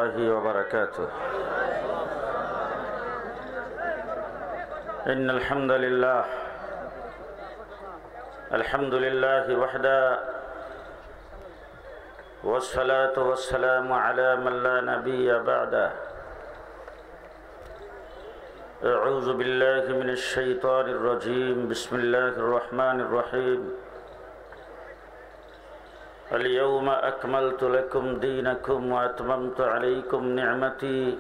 الله وبركاته. إن الحمد لله وحده، والصلاة والسلام على من لا نبي بعده. أعوذ بالله من الشيطان الرجيم. بسم الله الرحمن الرحيم. اليوم أكملت لكم دينكم وأتممت عليكم نعمتي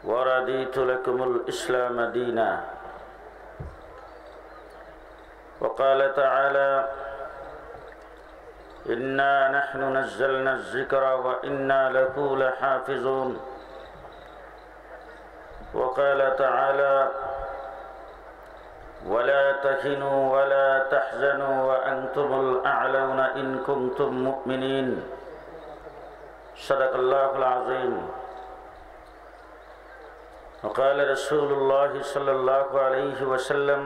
ورضيت لكم الإسلام دينا. وقال تعالى: إنا نحن نزلنا الذكر وإنا له لحافظون. وقال تعالى: ولا تهنوا ولا تحزنوا وأنتم الأعلون إن كنتم مؤمنين. صدق الله العظيم. وقال رسول الله صلى الله عليه وسلم: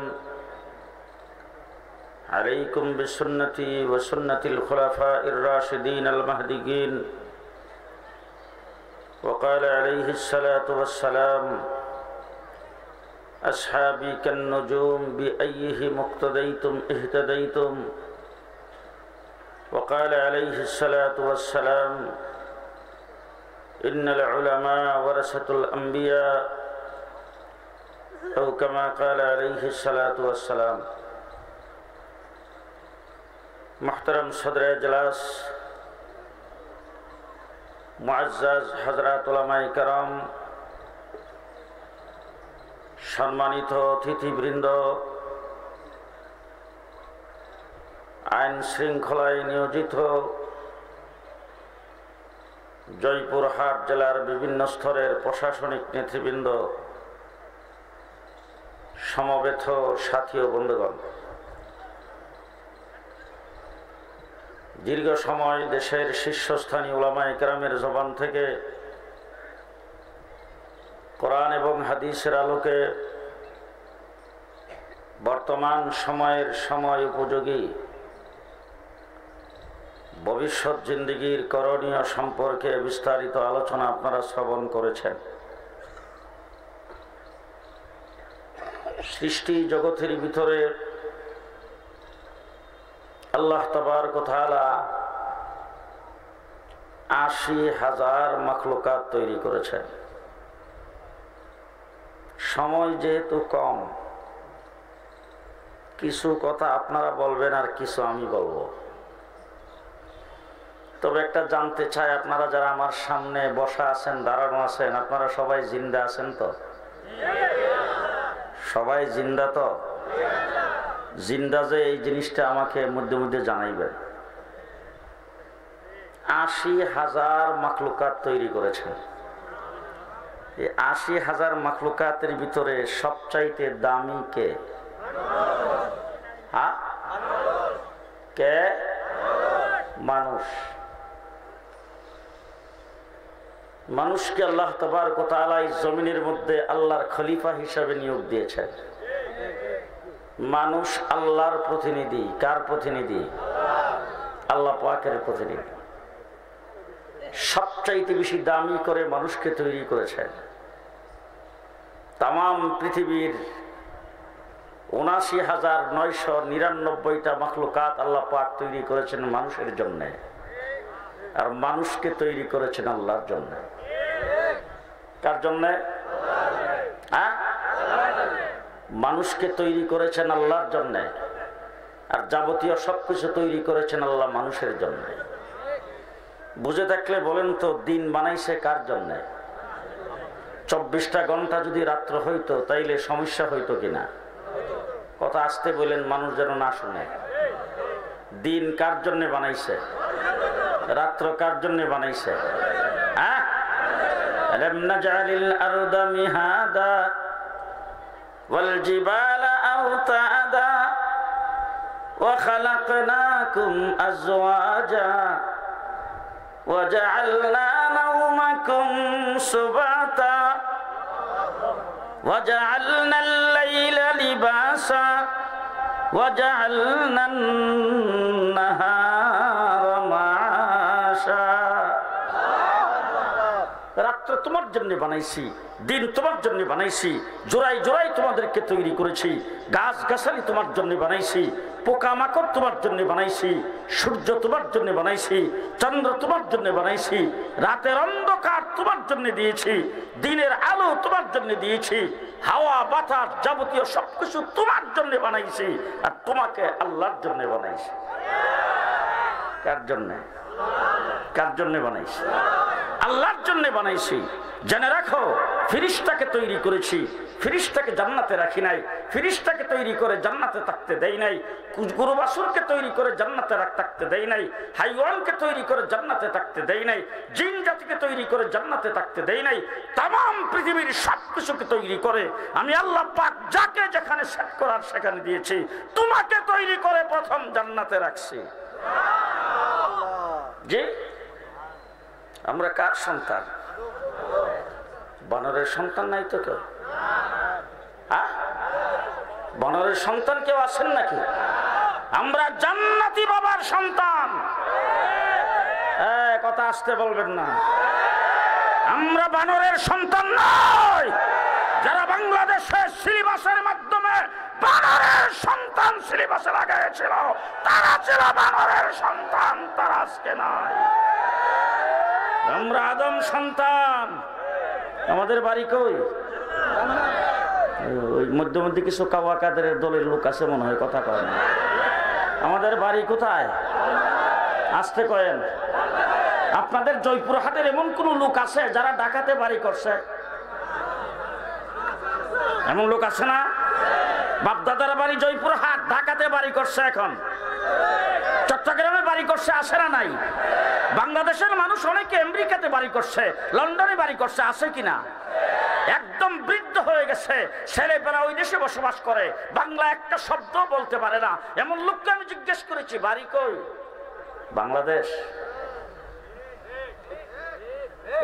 عليكم بسنتي وسنة الخلفاء الراشدين المهديين. وقال عليه الصلاة والسلام: أصحابي كالنجوم بأيهم اقتديتم اهتديتم. وقال عليه الصلاة والسلام: إن العلماء ورثة الأنبياء، أو كما قال عليه الصلاة والسلام. محترم صدر اجلاس، মুআজ্জাজ হযরত উলামায়ে কেরাম, সম্মানিত অতিথিবৃন্দ, আইন শৃঙ্খলায় নিয়োজিত জয়পুরহাট জেলার বিভিন্ন স্তরের প্রশাসনিক নেতৃবৃন্দ, সমবেত সাথী ও বন্ধুগণ, দীর্ঘ সময় দেশের শীর্ষস্থানীয় উলামায়ে কেরামের জবান থেকে কোরআন এবং হাদিসের আলোকে বর্তমান সময়ের সময় উপযোগী ভবিষ্যৎ জিন্দেগির করণীয় সম্পর্কে বিস্তারিত আলোচনা আপনারা শ্রবণ করেছেন। সৃষ্টি জগতের ভিতরে আল্লাহ তাবারক ওয়া তাআলা ৮০,০০০ মাখলুকাত তৈরি করেছেন। সময় যেহেতু কম, কিছু কথা আপনারা বলবেন আর কিছু আমি বলবো। তবে একটা জানতে চাই, আপনারা যারা আমার সামনে বসা আছেন, দাঁড়ানো আছেন, আপনারা সবাই জিন্দা আছেন তো? সবাই জিন্দা তো? জিন্দা যে এই জিনিসটা আমাকে মধ্যে মধ্যে জানাইবেন। ৮০,০০০ মাখলুকাত তৈরি করেছেন। এই ৮০,০০০ মাখলুকাতের ভিতরে সবচাইতে দামি কে? হ্যাঁ, কে? মানুষ। মানুষকে আল্লাহ তাবারক ওয়া তাআলা এই জমিনের মধ্যে আল্লাহর খলিফা হিসাবে নিয়োগ দিয়েছেন। মানুষ আল্লাহর প্রতিনিধি। কার প্রতিনিধি? আল্লাহ পাকের প্রতিনিধি। সবচাইতে বেশি দামি করে মানুষকে তৈরি করেছেন। তামাম পৃথিবীর ৭৯,৯৯৯টা মাখলুকাত আল্লাহ পাক তৈরি করেছেন মানুষের জন্য, আর মানুষকে তৈরি করেছেন আল্লাহর জন্য। কার জন্য? হ্যাঁ, মানুষকে তৈরি করেছেন আল্লাহর জন্য, আর যাবতীয় সবকিছু তৈরি করেছেন আল্লাহ মানুষের জন্য। বুঝে থাকলে বলেন তো, দিন বানাইছে কার জন্য? ২৪টা ঘন্টা যদি রাত্র হইতো তাইলে সমস্যা হইতো কিনা? কথা আসতে বলেন, মানুষ যেন না শুনে। দিন কার জন্য বানাইছে? রাত্র কার জন্য বানাইছে? হ্যাঁ, আলাম নাজআলিল আরদা মিহাদা ওয়াল জিবালা আওতাদা ওয়া খালাকনাকুম আজওয়াজা ওয়া জাআলনা নাওমাকুম সুবাতা ওয়া জাআলনাল লাইলা লিবাসা ওয়া জাআলনান নাহারা মাআশা। রাত্র তোমার জন্য বানাইছি, দিন তোমার জন্য বানাইছি, জোড়ায় জোড়ায় তোমাদেরকে তৈরি করেছি, গাছ গাছালি তোমার জন্য বানাইছি, পোকামাকড় তোমার জন্য বানাইছি, সূর্য তোমার জন্য বানাইছি, চন্দ্র তোমার জন্য বানাইছি, রাতের অন্ধকার তোমার জন্য দিয়েছি, দিনের আলো তোমার জন্য দিয়েছি, হাওয়া বাতাস যাবতীয় সবকিছু তোমার জন্য বানাইছি, আর তোমাকে আল্লাহর জন্য বানাইছি। কার জন্য? কার জন্য বানাইছি? আল্লাহর জন্য বানাইছি। জেনে রাখো, ফিরিস্তাকে তৈরি করেছি, ফিরিস্তাকে জান্নাতে রাখি নাই, ফিরিস্তাকে তৈরি করে জান্নাতে থাকতে দেই নাই, গরু বাছুরকে তৈরি করে জান্নাতে থাকতে দেই নাই, হাইওয়ানকে তৈরি করে জান্নাতে থাকতে দেই নাই, জিন জাতিকে তৈরি করে জান্নাতে থাকতে দেই নাই। তাম পৃথিবীর সব কিছুকে তৈরি করে আমি আল্লাহ পাক যাকে যেখানে সেট করার সেখানে দিয়েছি, তোমাকে তৈরি করে প্রথম জান্নাতে রাখছি। যে আমরা কার সন্তান? বানরের সন্তান নাই তো কেউ? বানরের সন্তান কেউ আছেন নাকি? আমরা জান্নাতি বাবার সন্তান। কথা আসতে বলবেন না। আমরা বানরের সন্তান নয়। যারা বাংলাদেশের সিলেবাসের মাধ্যমে বানরের সন্তান সিলেবাসে লাগাইছিল, তারা ছিল বানরের সন্তান, তারা আজকে নাই। আমরা আদম সন্তান। আমাদের বাড়ি কই? ওই মধ্যে মধ্যে কিছু কাওয়া কাদের দলের লোক আছে মনে হয়, কথা কয় না। আমাদের বাড়ি কোথায়? আসতে কয়েন। আপনাদের জয়পুরহাটের এমন কোন লোক আছে যারা ঢাকাতে বাড়ি করছে? এমন লোক আছে না? বাপদাদার বাড়ি জয়পুরহাট, ঢাকাতে বাড়ি করছে, এখন চট্টগ্রামে বাড়ি করছে, আসে না নাই? বাংলাদেশের মানুষ অনেকে আমেরিকাতে বাড়ি করছে, লন্ডনে বাড়ি করছে, আছে কিনা? একদম বৃদ্ধ হয়ে গেছে, ছেলেপেলা ওই দেশে বসবাস করে, বাংলা একটা শব্দ বলতে পারে না। এমন লোককে আমি জিজ্ঞেস করেছি বাড়ি কই? বাংলাদেশ।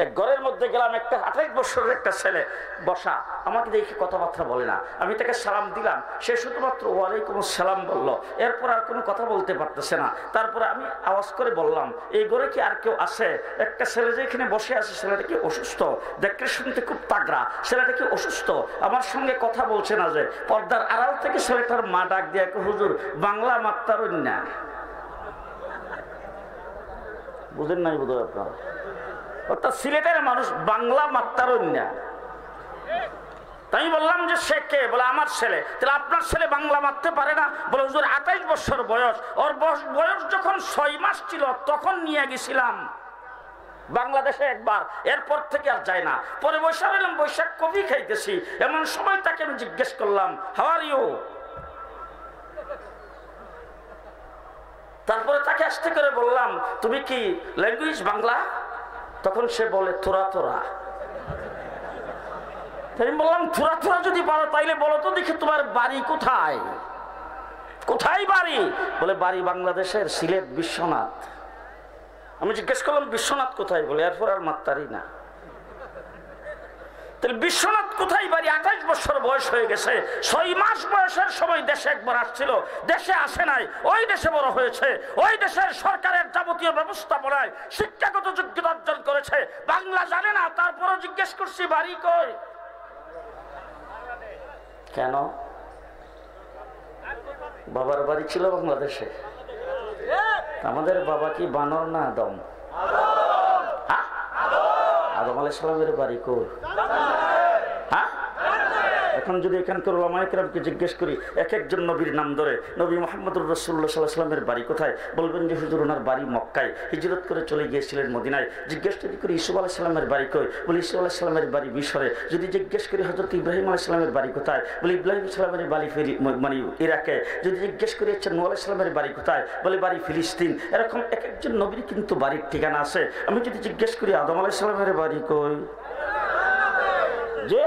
এক ঘরের মধ্যে গেলাম, একটা 28 বছরের একটা ছেলে বসা, আমাকে দেখে কথাবার্তা বলে না। আমি তাকে সালাম দিলাম, সে শুধুমাত্র ওয়ালাইকুম আসসালাম বললো, এরপর আর কোনো কথা বলতে পারতেছে না। তারপরে আমি আওয়াজ করে বললাম, এই ঘরে কি আর কেউ আছে? একটা ছেলে যে এখানে বসে আছে, ছেলেটা কি অসুস্থ? দেখতে শুনতে খুব তাগড়া, ছেলেটা কি অসুস্থ? আমার সঙ্গে কথা বলছে না যে। পর্দার আড়াল থেকে ছেলেটার মা ডাক দিয়ে, হুজুর বাংলা মাত্রার না। বুঝেন নাই বোধ হয় আপনারা? অর্থাৎ সিলেটের মানুষ বাংলা মাত্রার না। তাই বললাম যে সে কে? বলে আমার ছেলে। তাহলে আপনার ছেলে বাংলা মারতে পারে না? বলে হুজুর 28 বছর বয়স, ওর বয়স যখন 6 মাস ছিল তখন নিয়ে গেছিলাম বাংলাদেশে একবার, এরপর থেকে আর যায় না। পরে বৈশাখ এলাম, বৈশাখ কফি খাইতেছি, এমন সময় তাকে আমি জিজ্ঞেস করলাম, হাউ আর ইউ? তারপরে তাকে আসতে করে বললাম, তুমি কি ল্যাঙ্গুয়েজ বাংলা? তখন সে বলে তোরা তোরা। আমি বললাম, তোরা তোরা যদি পারো তাইলে বলো তো দেখি তোমার বাড়ি কোথায়? কোথায় বাড়ি? বলে বাড়ি বাংলাদেশের সিলেট, বিশ্বনাথ। আমি জিজ্ঞেস করলাম বিশ্বনাথ কোথায়? বলে এরপর আর মাত্তারি না। তাহলে বিশ্বনাথ কোথায় বাড়ি? 28 বছর বয়স হয়ে গেছে, 6 মাস বয়সের সময় দেশে একবার আসছিল, দেশে আসে নাই, ওই দেশে বড় হয়েছে, ওই দেশের সরকারের যাবতীয় ব্যবস্থাপনায় শিক্ষাগত যোগ্যতা অর্জন করেছে, বাংলা জানে না। তারপরও জিজ্ঞেস করছি বাড়ি কই? কেন? বাবার বাড়ি ছিল বাংলাদেশে। আমাদের বাবা কি বানর না আদম? আদম আলাইহিস সালামের বাড়ি কই? এখন যদি এখানকার ওলামায়ে কেরামকে জিজ্ঞেস করি, এক একজন নবীর নাম ধরে, নবী মুহাম্মদুর রাসূলুল্লাহ সাল্লাল্লাহু আলাইহি ওয়াসাল্লামের বাড়ি কোথায়? বলবেন যে হুজুর ওনার বাড়ি মক্কায়, হিজরত করে চলে গিয়েছিলেন মদিনায়। জিজ্ঞেস যদি করি ইসুফ আলাইহিস সালামের বাড়ি কই? বলে ইসুফ আলাইহিস সালামের বাড়ি মিশরে। যদি জিজ্ঞেস করি হযরত ইব্রাহিম আলাইহিস সালামের বাড়ি কোথায়? বলে ইব্রাহিম সালামের বাড়ি মানে ইরাকে। যদি জিজ্ঞেস করি আচ্ছা নূহ আলাইহিস সালামের বাড়ি কোথায়? বলে বাড়ি ফিলিস্তিন। এরকম এক একজন নবীর কিন্তু বাড়ির ঠিকানা আছে। আমি যদি জিজ্ঞেস করি আদম আলাইহিস সালামের বাড়ি কই? যে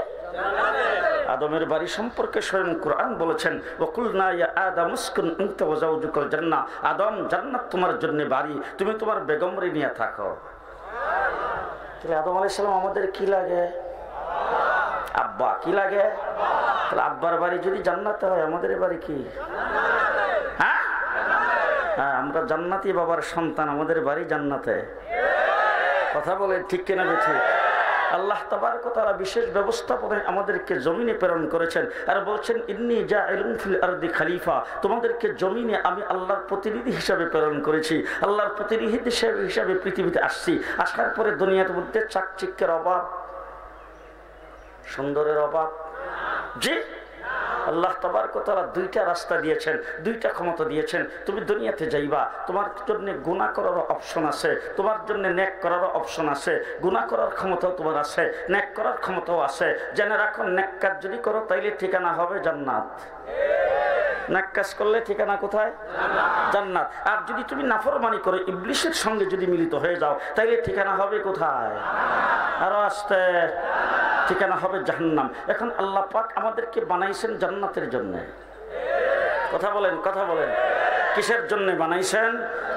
আদমের বাড়ি সম্পর্কে স্বয়ং কোরআন বলেছেন, ওয়াকুলনা ইয়া আদম উসকুন আনতা ওয়া যাওজুকাল জান্নাহ, আদম জান্নাত তোমার জন্য বাড়ি, তুমি তোমার বেগমরে নিয়ে থাকো। তাহলে আদম আলাইহিস সালাম আমাদের কি লাগে? আব্বা। কি লাগে? তাহলে আব্বার বাড়ি যদি জান্নাতে হয়, আমাদের বাড়ি কি? হ্যাঁ, আমরা জান্নাতি বাবার সন্তান, আমাদের বাড়ি জান্নাতে। কথা বলে ঠিক কিনা? ঠিক। আল্লাহ তাবারক ওয়া তাআলা বিশেষ ব্যবস্থাপনায় আমাদেরকে জমিনে প্রেরণ করেছেন আর বলছেন ইন্নী জাইলুন ফিল আরদি খলিফা, তোমাদেরকে জমিনে আমি আল্লাহর প্রতিনিধি হিসাবে প্রেরণ করেছি। আল্লাহর প্রতিনিধি হিসাবে পৃথিবীতে আসছি। আসার পরে দুনিয়ার মধ্যে চাকচিক্যের অভাব, সুন্দরের অভাব, জি আল্লাহ তাবারক ওয়া তাআলা দুইটা রাস্তা দিয়েছেন, দুইটা ক্ষমতা দিয়েছেন। তুমি দুনিয়াতে যাইবা, তোমার জন্য গুনাহ করার অপশন আছে, তোমার জন্য নেক করার অপশন আছে। গুনাহ করার ক্ষমতাও তোমার আছে, নেক করার ক্ষমতাও আছে। জেনে রাখো, নেক কাজ যদি করো তাইলে ঠিকানা হবে জান্নাত। নেক কাজ করলে ঠিকানা কোথায়? জান্নাত। আর যদি তুমি নাফরমানি করো, ইবলিসের সঙ্গে যদি মিলিত হয়ে যাও, তাইলে ঠিকানা হবে কোথায়? আরো আসতে, ঠিকানা হবে জাহান্নাম। এখন আল্লাহ পাক আমাদেরকে বানাইছেন জান্নাতের জন্য। কথা বলেন, কথা বলেন। কিসের জন্য বানাইছেন?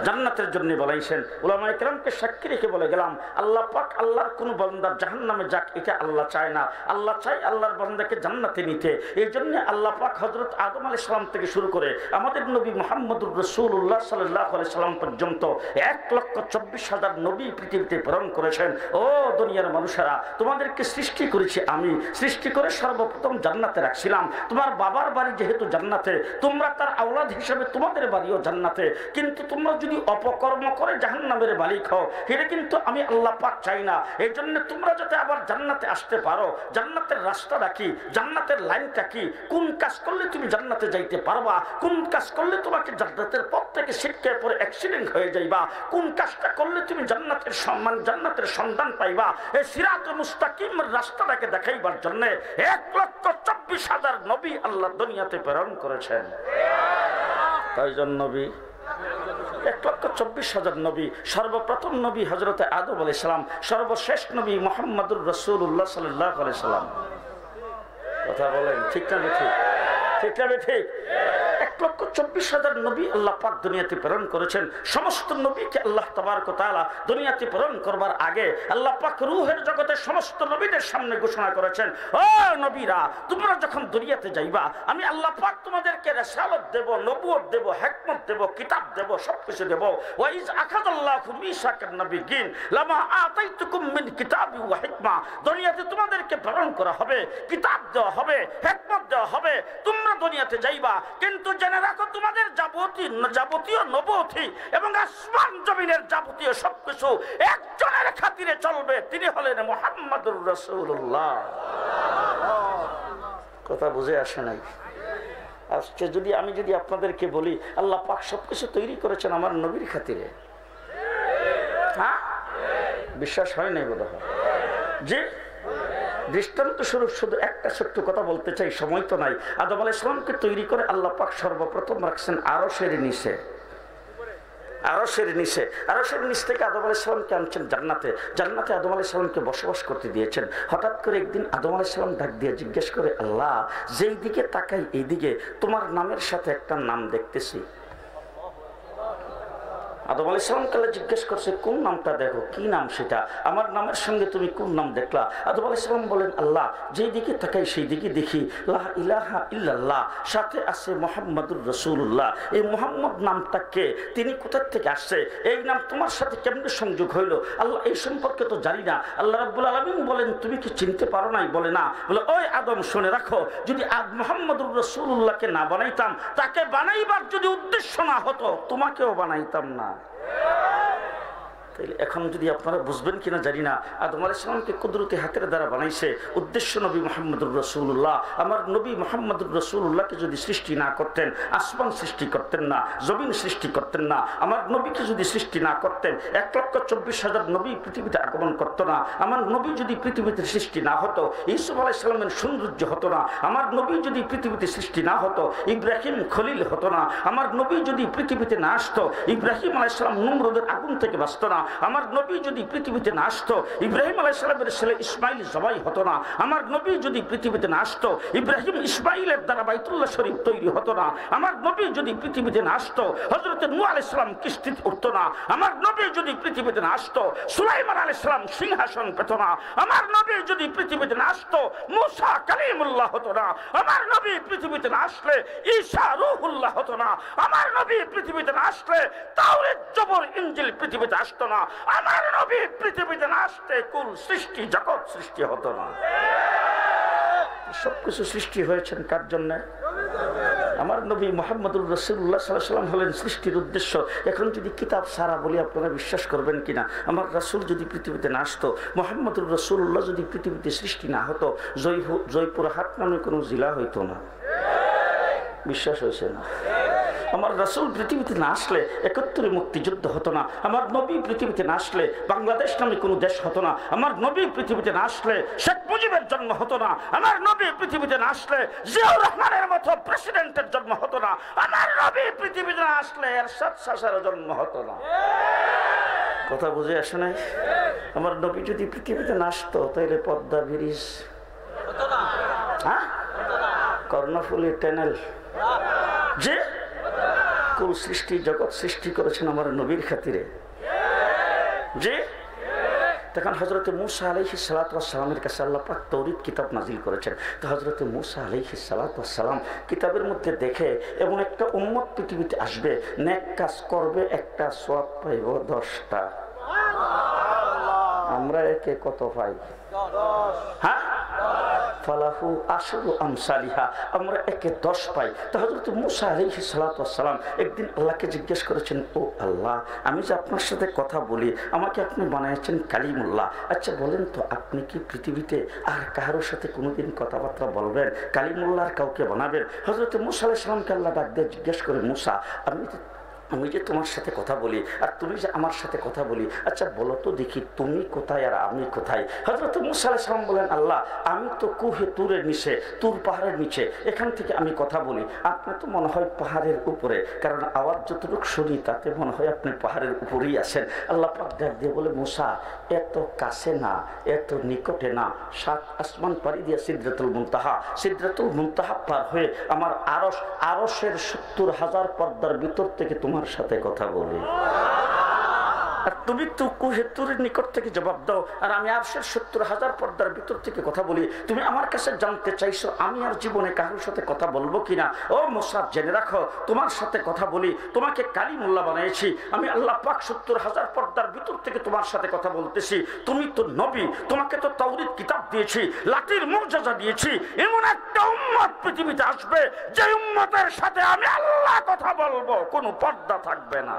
জান্নাতের জন্য বানাইছেন। উলামায়ে কেরামকে সাক্ষী রেখে বলে গেলাম, আল্লাহ পাক আল্লাহর কোন বান্দা জাহান্নামে যাক এটা আল্লাহ চায় না। আল্লাহ চায় আল্লাহর বান্দাকে জান্নাতে নিতে। এই জন্য আল্লাহ পাক হযরত আদম আলাইহিস সালাম থেকে শুরু করে আমাদের নবী মুহাম্মদুর রাসূলুল্লাহ সাল্লাল্লাহু আলাইহি সাল্লাম পর্যন্ত 1,24,000 নবী পৃথিবীতে প্রেরণ করেছেন। ও দুনিয়ার মানুষেরা, তোমাদেরকে সৃষ্টি করেছি আমি, সৃষ্টি করে সর্বপ্রথম জান্নাতে রাখছিলাম। তোমার বাবার বাড়ি যেহেতু জান্নাতে, তোমরা তার আওলাদ হিসেবে তোমাদের বাড়িও জান্নাতে। কিন্তু তোমরা যদি অপকর্ম করে জাহান্নামের মালিক হও, এটা কিন্তু আমি আল্লাহ পাক চাই না। এই জন্য তোমরা যাতে আবার জান্নাতে আসতে পারো, জান্নাতের রাস্তাটা কি, জান্নাতের লাইনটা কি, কোন কাজ করলে তুমি জান্নাতে যাইতে পারবা, কোন কাজ করলে তোমাকে জান্নাতের পথ থেকে ছিটকে পড়ে অ্যাক্সিডেন্ট হয়ে যাইবা, কোন কাজটা করলে তুমি জান্নাতের সম্মান, জান্নাতের সন্ধান পাইবা, এই সিরাতুল মুস্তাকিমের রাস্তাটাকে দেখাইবার জন্য 1,24,000 নবী আল্লাহ দুনিয়াতে প্রেরণ করেছেন। কয়জন নবী? 1,24,000 নবী। সর্বপ্রথম নবী হযরতে আদম আলাইহিস সালাম, সর্বশেষ নবী মুহাম্মদুর রাসূলুল্লাহ সাল্লাল্লাহু আলাইহি সাল্লাম। কথা বলেন, ঠিক না ঠিক? ঠিক না ঠিক? 1,24,000 নবী আল্লাহ পাক দুনিয়াতে প্রেরণ করেছেন। সমস্ত নবীকে আল্লাহ তাবারক ওয়া তাআলা দুনিয়াতে প্রেরণ করবার আগে আল্লাহ পাক রূহের জগতে সমস্ত নবীদের সামনে ঘোষণা করেছেন, ও নবীরা, তোমরা যখন দুনিয়াতে যাইবা, আমি আল্লাহ পাক তোমাদেরকে রিসালাত দেব, নবুয়ত দেব, হিকমত দেব, কিতাব দেব, সবকিছু দেব। ওয়া ইজ আখাযাল্লাহু মিসাকান নাবিয়্যিন লামা আতাইতুকুম মিন কিতাবি ওয়া হিকমা। দুনিয়াতে তোমাদেরকে প্রেরণ করা হবে, কিতাব দেওয়া হবে, হিকমত দেওয়া হবে। তোমরা দুনিয়াতে যাইবা, কিন্তু জেনে রাখো তোমাদের যাবতীয় নবুয়তি এবং আসমান জমিনের যাবতীয় সবকিছু একজনের খাতিরে চলবে, তিনি হলেন মুহাম্মদুর রাসূলুল্লাহ। কথা বুঝে আসে নাই? আজকে আমি যদি আপনাদেরকে বলি আল্লাহ পাক সবকিছু তৈরি করেছেন আমার নবীর খাতিরে, হ্যাঁ, বিশ্বাস হয় নাই বোধ হয়? জি, দৃষ্টান্ত স্বরূপ শুধু একটা ছোট্ট কথা বলতে চাই, সময় তো নাই। আদম আলাইহিস সালামকে তৈরি করে আল্লাহ পাক সর্বপ্রথম রাখছেন আরশের নিচে। আরশের নিচে, আরশের নিচ থেকে আদম আলাইহিস সালামকে আনছেন জান্নাতে। জান্নাতে আদম আলাইহিস সালামকে বসবাস করতে দিয়েছেন। হঠাৎ করে একদিন আদম আলাইহিস সালাম ডাক দিয়ে জিজ্ঞেস করে, আল্লাহ, যেই দিকে তাকাই এইদিকে তোমার নামের সাথে একটা নাম দেখতেছি। আদম আলাইহিস সালাম কালে জিজ্ঞেস করছে, কোন নামটা দেখো, কি নাম সেটা, আমার নামের সঙ্গে তুমি কোন নাম দেখলা? আদম আলাইহিস সালাম বলেন, আল্লাহ, যেই দিকে তাকাই সেই দিকে দেখি লা ইলাহা ইল্লাল্লাহ, সাথে আছে মুহাম্মাদুর রাসূলুল্লাহ। এই মুহাম্মদ নামটা কে, তিনি কোথা থেকে আসছে, এই নাম তোমার সাথে কেমনে সংযোগ হইল? আল্লাহ, এই সম্পর্কে তো জানি না। আল্লাহ রাব্বুল আলামিন বলেন, তুমি কি চিনতে পারো নাই? বলে না। বলে, ওই আদম, শুনে রাখো, যদি মুহাম্মাদুর রাসূলুল্লাহকে না বানাইতাম, তাকে বানাইবার যদি উদ্দেশ্য না হতো, তোমাকেও বানাইতাম না। তাইলে এখন যদি আপনারা বুঝবেন কিনা জানি না, আদম আলাইহিস সালামকে কুদরতি হাতের দ্বারা বানাইছে, উদ্দেশ্য নবী মুহাম্মদুর রাসূলুল্লাহ। আমার নবী মুহাম্মদুর রাসূলুল্লাহকে যদি সৃষ্টি না করতেন, আসমান সৃষ্টি করতেন না, জমিন সৃষ্টি করতেন না। আমার নবীকে যদি সৃষ্টি না করতেন, 1,24,000 নবী পৃথিবীতে আগমন করতো না। আমার নবী যদি পৃথিবীতে সৃষ্টি না হতো, ইউসুফ আলাইহিস সালামের সৌন্দর্য হতো না। আমার নবী যদি পৃথিবীতে সৃষ্টি না হতো, ইব্রাহিম খলিল হতো না। আমার নবী যদি পৃথিবীতে না আসতো, ইব্রাহিম আলাইহিস সালাম নমরুদের আগুন থেকে বাঁচতো না। আমার নবী যদি পৃথিবীতে না আসতো, ইব্রাহিম আলাইহিস সালামের ছেলে ইসমাইল জবাই হতো না। আমার নবী যদি পৃথিবীতে না আসতো, ইব্রাহিম ইসমাইলের দ্বারা বাইতুল্লাহ শরীফ তৈরি হতো না। আমার নবী যদি পৃথিবীতে না আসতো, হযরত নূহ আলাইহিস সালাম কিস্তিতে উঠতো না। আমার নবী যদি পৃথিবীতে না আসতো, সুলাইমান আলাইহিস সালাম সিংহাসন পেত না। আমার নবী যদি পৃথিবীতে না আসতো, মুসা কালিমুল্লাহ হতো না। আমার নবী পৃথিবীতে না আসলে ঈসা রূহুল্লাহ হতো না। আমার নবী পৃথিবীতে না আসলে তাওরাত, জবর, ইনজিল পৃথিবীতে আসতো না। না। আমার নবী পৃথিবীতে না আসতে কুল সৃষ্টি জগৎ সৃষ্টি হতো না। সবকিছু সৃষ্টি হয়েছেন কার জন্য? আমার নবী মুহাম্মদুর রাসূলুল্লাহ সাল্লাল্লাহু আলাইহি ওয়াসাল্লাম হলেন সৃষ্টির উদ্দেশ্য। এখন যদি কিতাব সারা বলি আপনারা বিশ্বাস করবেন কিনা? আমার রাসূল যদি পৃথিবীতে না আসতো, মুহাম্মদুর রাসূলুল্লাহ যদি পৃথিবীতে সৃষ্টি না হতো, জয়পুরহাট নামে কোনো জেলা হইতো না। বিশ্বাস হয়েছে না? আমার রাসূল পৃথিবীতে না আসলে ৭১ মুক্তিযুদ্ধ হতো না। আমার নবী পৃথিবীতে না আসলে বাংলাদেশ নামে কোনো দেশ হতো না। আমার নবী পৃথিবীতে না আসলে শেখ মুজিবের জন্ম হতো না। আমার নবী পৃথিবীতে না আসলে জিয়াউর রহমানের মতো প্রেসিডেন্টের জন্ম হতো না। আমার নবী পৃথিবীতে না আসলে এরশাদ শাহর জন্ম হতো না। কথা বুঝে আসে নাই? আমার নবী যদি পৃথিবীতে না আসতো তাহলে পদ্মা ব্রিজ হতো না, হ্যাঁ, কর্ণফুলী টানেল, যে কুল সৃষ্টি জগৎ সৃষ্টি করেছেন আমার নবীর খাতিরে, যে তখন হযরত মূসা আলাইহিস সালাতু ওয়াস সালামের কাছে আল্লাহ পাক তাওরীত কিতাব নাযিল করেছেন। তো হযরত মূসা আলাইহিস সালাতু ওয়াস সালাম কিতাবের মধ্যে দেখে এমন একটা উম্মত পৃথিবীতে আসবে, নেক কাজ করবে একটা, সওয়াব পাইব 10টা। আমরা একে কত পাই? 10। হ্যাঁ, ফালাহু আশরু আমসালিহা, আমরা একে 10 পাই। তো হযরত মূসা আলাইহিস সালাতু ওয়াস সালাম একদিন আল্লাহকে জিজ্ঞেস করেছেন, ও আল্লাহ, আমি যে আপনার সাথে কথা বলি, আমাকে আপনি বানাইছেন কালিমুল্লাহ। আচ্ছা বলেন তো, আপনি কি পৃথিবীতে আর কারোর সাথে কোনোদিন কথাবার্তা বলবেন? কালিমুল্লাহর কাউকে বানাবেন? হযরত মূসা আলাইহিস সালামকে আল্লাহ ডাক দিয়ে জিজ্ঞেস করে, মূসা, আমি যে তোমার সাথে কথা বলি আর তুমি যে আমার সাথে কথা বলি, আচ্ছা বলো তো দেখি তুমি কোথায় আর আমি কোথায়? হযরত মূসা আলাইহিস সালাম বলেন, আল্লাহ, আমি তো কুহে তুরের নিচে, তুর পাহাড়ের নিচে, এখান থেকে আমি কথা বলি। আপনি তো মনে হয় পাহাড়ের উপরে, কারণ আওয়াজ যতটুকু শুনি তাতে মনে হয় আপনি পাহাড়ের উপরেই আছেন। আল্লাহ পাক ডাক দিয়ে বলে, মূসা, এত কাছে না, এত নিকটে না, 7 আসমান পাড়ি দিয়ে সিদরাতুল মুনতাহা, সিদরাতুল মুনতাহা পার হয়ে আমার আরশের ৭০,০০০ পর্দার ভিতর থেকে তোমার সাথে কথা বলি। আর তুমি তো কুহেতুরের নিকট থেকে জবাব দাও, আর আমি আরশের ৭০,০০০ পর্দার ভিতর থেকে কথা বলি। তুমি আমার কাছে জানতে চাইছো আমি আর জীবনে কারোর সাথে কথা বলবো কিনা? ও মূসা, জেনে রাখো, তোমার সাথে কথা বলি, তোমাকে কালিমুল্লাহ বানিয়েছি আমি আল্লাহ পাক। ৭০,০০০ পর্দার ভিতর থেকে তোমার সাথে কথা বলতেছি। তুমি তো নবী, তোমাকে তো তাওরীত কিতাব দিয়েছি, লাঠির মুজিজা দিয়েছি। এমন একটা উম্মত পৃথিবীতে আসবে যে উম্মতের সাথে আমি আল্লাহ কথা বলবো, কোনো পর্দা থাকবে না।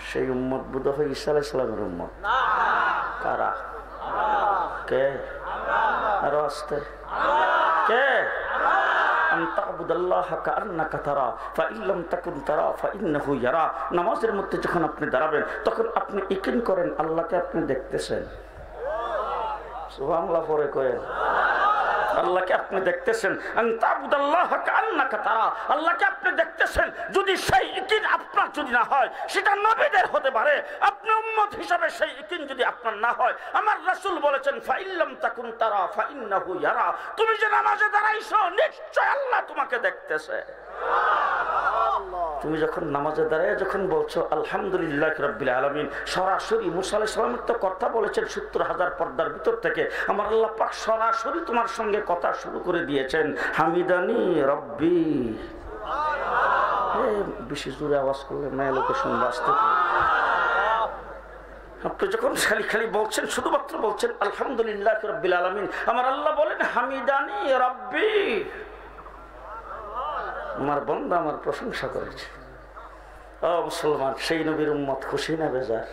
সেই উম্মত বোধহয় ঈসা আলাইহিস সালামের উম্মত। কারা? কে? আরো আসতে কে? নামাজের মধ্যে যখন আপনি দাঁড়াবেন তখন আপনি ইকিন করেন আল্লাহকে আপনি দেখতেছেন। সুবহানাল্লাহ পরে কয়েন, আল্লাহকে আপনি দেখতেছেন। আল্লাহকে আপনি দেখতেছেন। যদি সেই ইকিন আপনার যদি না হয়, সেটা নবীদের হতে পারে। আপনি উম্মত হিসাবে সেই ইকিন যদি আপনার না হয়, আমার রাসূল বলেছেন, ফাইল্লাম তাকুন তারা ফাইন্নাহু ইয়ারা। তুমি যে নামাজে দাঁড়াইছো, নিশ্চয় আল্লাহ তোমাকে দেখতেছে। তুমি যখন নামাজে দাঁড়ায় যখন বলছো আলহামদুলিল্লাহ রাব্বিল আলামিন, সরাসরি মূসা আলাইহিস সালাম তো কথা বলেছেন ৭০,০০০ পর্দার ভিতর থেকে। আমার আল্লাহ পাক সরাসরি তোমার সঙ্গে কথা শুরু করে দিয়েছেন, হামিদানি রব্বি। বেশি জোরে আওয়াজ করলে মেয়ে লোকে শুনবে, আসতে। আপনি যখন খালি বলছেন, শুধুমাত্র বলছেন আলহামদুলিল্লাহ রাব্বিল আলামিন, আমার আল্লাহ বলেন হামিদানি রব্বি, আমার বান্দা আমার প্রশংসা করেছে। ও মুসলমান, সেই নবীর উম্মত খুশি না বেজার?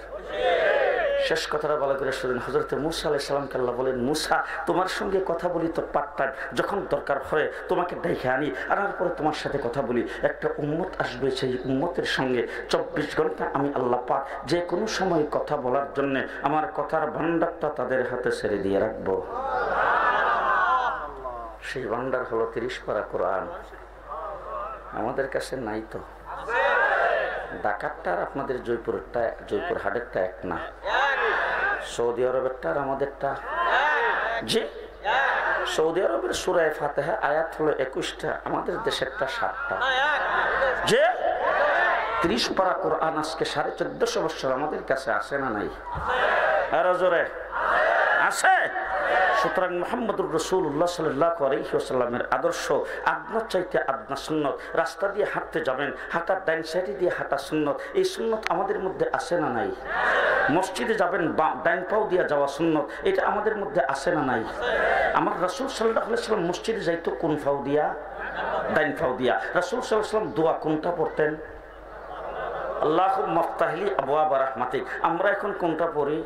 শেষ কথাটা ভালো করে শুনেন। হযরত মূসা আলাইহিস সালামকে আল্লাহ বলেন, মূসা, তোমার সঙ্গে কথা বলি তো পার্ট টাইম, যখন দরকার হয় তোমাকে ডেকে আনি, আনার পরে তোমার সাথে কথা বলি। একটা উম্মত আসবে, সেই উম্মতের সঙ্গে 24 ঘন্টা আমি আল্লাহ পাক যে কোনো সময় কথা বলার জন্য আমার কথার ভান্ডারটা তাদের হাতে ছেড়ে দিয়ে রাখবো। সেই ভান্ডার হলো 30 পারা কোরআন। আমাদের কাছে নাই তো। ঢাকারটা আর আপনাদের জয়পুর হাটেরটা এক না, সৌদি আরবেরটা আর আমাদেরটা। জি, সৌদি আরবের সূরা ফাতিহা আয়াত হলো 21টা, আমাদের দেশেরটা 7টা। যে 30 পারা কোরআন আজকে 1450 বছর আমাদের কাছে আসে না নাই? আর জোরে আছে? সুতরাং মুহাম্মদুর রাসূলুল্লাহ সাল্লাল্লাহু আলাইহি ওয়াসাল্লামের আদর্শ আদনার চাইতে আদনা সুন্নত। রাস্তা দিয়ে হাঁটতে যাবেন, হাঁটার ডাইন সাইডে দিয়ে হাঁটা সুন্নত। এই সুন্নত আমাদের মধ্যে আছে না নাই? মসজিদে যাবেন, ডাইন পাও দিয়ে যাওয়া সুন্নত, এটা আমাদের মধ্যে আছে না নাই? আমার রাসূল সাল্লাল্লাহু আলাইহি ওয়াসাল্লাম মসজিদে যাইতো কোন পাও দিয়া? ডাইন পাও দিয়া। রাসূল সাল্লাল্লাহু আলাইহি ওয়াসাল্লাম দোয়া কোনটা পড়তেন? আল্লাহুম্মা আফতাহলি আবওয়াবা রাহমাতিক। আমরা এখন কোনটা পড়ি?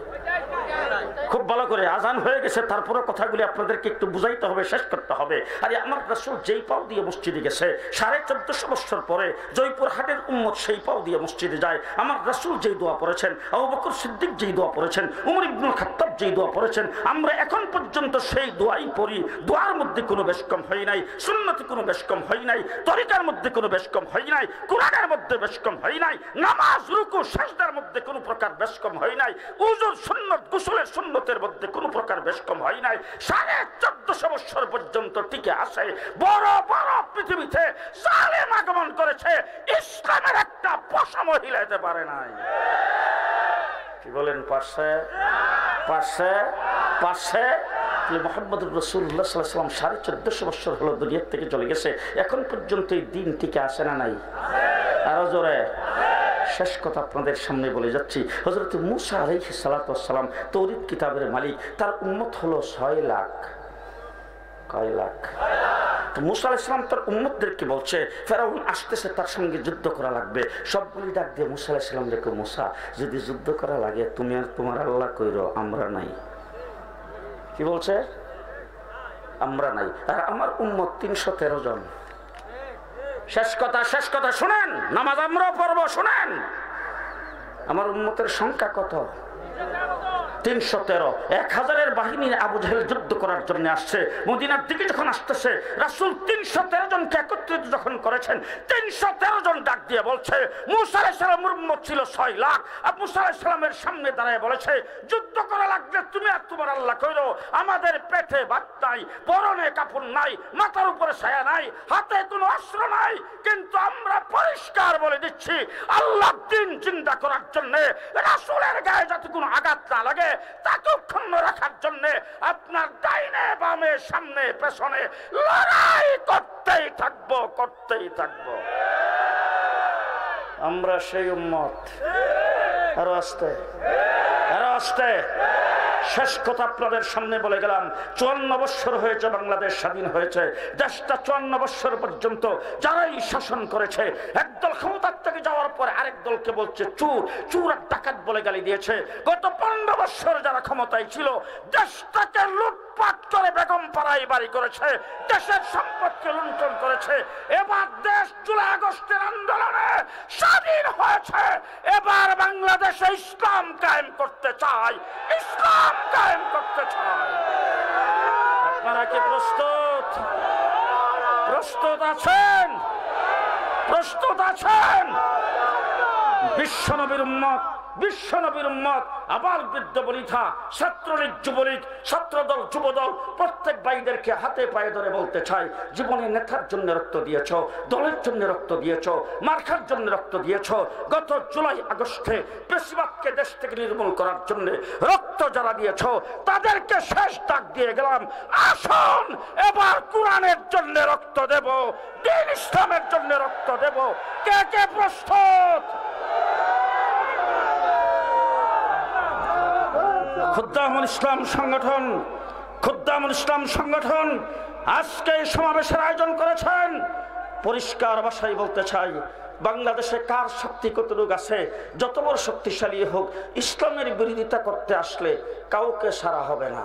খুব ভালো করে আজান হয়ে গেছে, তারপরে কথাগুলি আপনাদেরকে একটু বুঝাইতে হবে, শেষ করতে হবে। আরে আমার রাসূল যেই পাও দিয়ে মসজিদে গেছে, 1450 বছর পরে জয়পুর হাটের উম্মত সেই পাও দিয়ে মসজিদে যায়। আমার রাসূল যেই দোয়া পড়েছেন, আবু বকর সিদ্দিক যেই দোয়া পড়েছেন, উমর ইবনুল খাত্তাব যেই দোয়া পড়েছেন, আমরা এখন পর্যন্ত সেই দোয়াই পড়ি। দোয়ার মধ্যে কোনো বেশকম হয় নাই, সুন্নতে কোনো বেশকম হয় নাই, তরিকার মধ্যে কোনো বেশকম হয় নাই, কোরআনের মধ্যে বেশকম হয় নাই, নামাজ রুকু সাজদার মধ্যে কোনো প্রকার বেশকম হয় নাই, উযুর সুন্নত গোসলের সুন্নতের মধ্যে কোনো প্রকার বেশকম হয় নাই। 1450 বছর পর্যন্ত টিকে আসে। বড় বড় পৃথিবীতে জালেম আগমন করেছে, ইসলামের একটা পশম হিলাইতে পারে নাই। কি বলেন? পারছে? পারছে? পারছে? মুহাম্মদুর রাসূলুল্লাহ সাল্লাল্লাহু আলাইহি ওয়াসাল্লাম 1450 বছর হলো দুনিয়া থেকে চলে গেছে, এখন পর্যন্ত এই দিন টিকে আসে না নাই? আরো জোরে। শেষ কথা আপনাদের সামনে বলে যাচ্ছি, হযরত মূসা আলাইহিস সালাতু ওয়াস সালাম তাওরীত কিতাবের মালিক, তার উম্মত হলো 6 লাখ। কয় লাখ? তো মূসা আলাইহিস সালাম তার উম্মতদেরকে বলছে ফেরাউন আসতেছে, তার সঙ্গে যুদ্ধ করা লাগবে। সবগুলি ডাক দিয়ে মূসা আলাইহিস সালাম রেখে, মূসা যদি যুদ্ধ করা লাগে তুমি আর তোমার আল্লাহ কইরো, আমরা নাই। কি বলছে? আমরা নাই। আর আমার উম্মত 313 জন। শেষ কথা, শেষ কথা শুনেন, নামাজ আমরাও পড়বো, শুনেন। আমার উম্মতের সংখ্যা কত? 313। 1000-এর বাহিনী আবু জাহেল যুদ্ধ করার জন্য আসছে, মদিনার দিকে যখন আসতেছে, রাসূল 313 জনকে একত্রিত যখন করেছেন, 313 জন ডাক দিয়ে বলছে, মূসা আলাইহিস সালামের উম্মত ছিল 6 লাখ। আর মূসা আলাইহিস সালামের সামনে দাঁড়ায় বলেছে, যুদ্ধ করা লাগলে তুমি আর তোমার আল্লাহ কইরো, আমাদের পেটে ভাত নাই, পরনে কাপড় নাই, মাথার উপরে ছায়া নাই, হাতে কোনো অস্ত্র নাই, কিন্তু আমরা পরিষ্কার বলে দিচ্ছি, আল্লাহর দ্বীন জিন্দা করার জন্য, রাসূলের গায়ে যাতে কোনো আঘাত না লাগে তাকে অক্ষুণ্ণ রাখার জন্য আপনার ডাইনে বামে সামনে পেছনে লড়াই করতেই থাকবো, করতেই থাকবো। আমরা সেই উম্মত। আরো আসতে, আরো আসতে। শেষ কথা আপনাদের সামনে বলে গেলাম, 54 বছর হয়েছে বাংলাদেশ স্বাধীন হয়েছে। দেশটা 54 বছর পর্যন্ত যারাই শাসন করেছে, একদল ক্ষমতার থেকে যাওয়ার পরে আরেক দলকে বলছে চোর, চোর আর ডাকাত বলে গালি দিয়েছে। গত 15 বছর যারা ক্ষমতায় ছিল, দেশটাকে লুটপাট করে বেগম পাড়ায় বাড়ি করেছে, দেশের সম্পদকে লুণ্ঠন করেছে। এবার দেশ জুলাই আগস্টের আন্দোলনে স্বাধীন হয়েছে। এবার বাংলাদেশে ইসলাম কায়েম করতে চায়, ইসলাম কায়েম করতে চায়। আপনারা কি প্রস্তুত? প্রস্তুত আছেন? প্রস্তুত আছেন? বিশ্বনবীর উম্মত, বিশ্বনবীর উম্মত, আবাল বৃদ্ধ বনিতা, ছাত্রলীগ যুবলীগ, ছাত্রদল যুবদল, প্রত্যেক ভাইদেরকে হাতে পায়ে ধরে বলতে চাই, জীবনে নেতার জন্য রক্ত দিয়েছ, দলের জন্য রক্ত দিয়েছ, মার্কার জন্য রক্ত দিয়েছ। গত জুলাই আগস্টে বেশিরভাগকে দেশ থেকে নির্মূল করার জন্য রক্ত যারা দিয়েছ, তাদেরকে শেষ ডাক দিয়ে গেলাম, আসুন এবার কোরআনের জন্য রক্ত দেব, দ্বীন ইসলামের জন্য রক্ত দেব। কে কে প্রস্তুত? খুদ্দামুল ইসলাম সংগঠন, খুদ্দামুল ইসলাম সংগঠন আজকে এই সমাবেশের আয়োজন করেছেন। পরিষ্কার ভাষায় বলতে চাই, বাংলাদেশে কার শক্তি কতটুকু আছে, যত বড় শক্তিশালী হোক, ইসলামের বিরোধিতা করতে আসলে কাউকে সারা হবে না।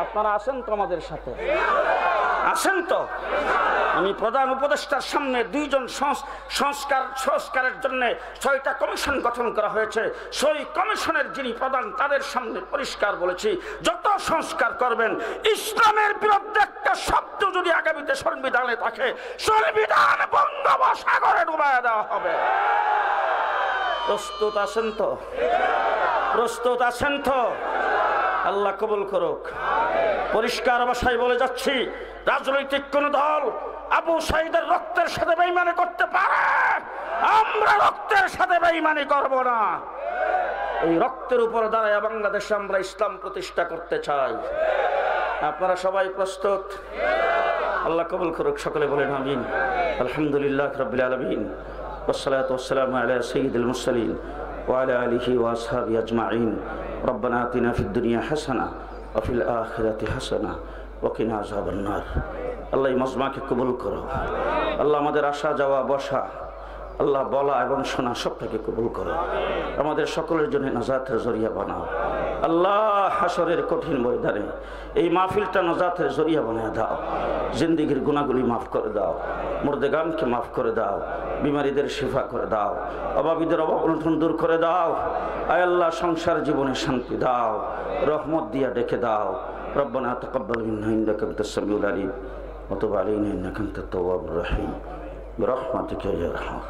আপনারা আছেন তো আমাদের সাথে? আছেন তো? আমি প্রধান উপদেষ্টার সামনে 2 জন সংস্কারের জন্য 6টা কমিশন গঠন করা হয়েছে। সেই কমিশনের যিনি প্রধান, তাদের সামনে পরিষ্কার বলেছি, যত সংস্কার করবেন, ইসলামের বিরুদ্ধে একটা শব্দ যদি আগামীতে সংবিধানে থাকে, সংবিধান বঙ্গোপসাগরে ডুবাইয়া দেওয়া হবে। প্রস্তুত আছেন তো? প্রস্তুত আছেন তো? আল্লাহ কবুল করুক। পরিষ্কার ভাষায় বলে যাচ্ছি, রাজনৈতিক কোন দল আবু সাঈদের রক্তের সাথে বেঈমানি করতে পারে, আমরা রক্তের সাথে বেঈমানি করব না। এই রক্তের উপর দাঁড়ায় বাংলাদেশে আমরা ইসলাম প্রতিষ্ঠা করতে চাই। আপনারা সবাই প্রস্তুত? আল্লাহ কবুল করুক, সকলে বলেন আমিন। আলহামদুলিল্লাহ রাব্বিল আলামিন, ওয়াসসালাতু ওয়াসসালামু আলা সাইয়্যিদিল মুরসালিন ওয়া আলা আলিহি ওয়া আসহাবিহি আজমাইন। রব্বানা আতিনা ফিদ দুনিয়া হাসানাহ ওয়া ফিল আখিরাতি হাসানাহ ওয়া কিনা আযাবান নার। আল্লাহ এই মজমাকে কবুল করো। আল্লাহ আমাদের আসা যাওয়া বসা, আল্লাহ বলা এবং শোনা সবটাকে কবুল করো। আমাদের সকলের জন্য নাজাতের জরিয়া বানাও। আল্লাহ হাসরের কঠিন ময়দানে এই মাহফিলটা নাজাতের জরিয়া বানিয়ে দাও। জিন্দিগির গুনাহগুলি মাফ করে দাও, মুর্দেগানকে মাফ করে দাও, বিমারীদের শিফা করে দাও, অভাবীদের অভাব অনটন দূর করে দাও। আয় আল্লাহ সংসার জীবনে শান্তি দাও, রহমত দিয়া ডেকে দাও। রব্বানা তাকাব্বাল মিন্না ইন্নাকা আনতাস সামিউল আলিম ওয়া তুব আলাইনা ইন্নাকা আনতাত তাওয়াবুর রহিম বিরহমাতিকা ইয়া আরহাম।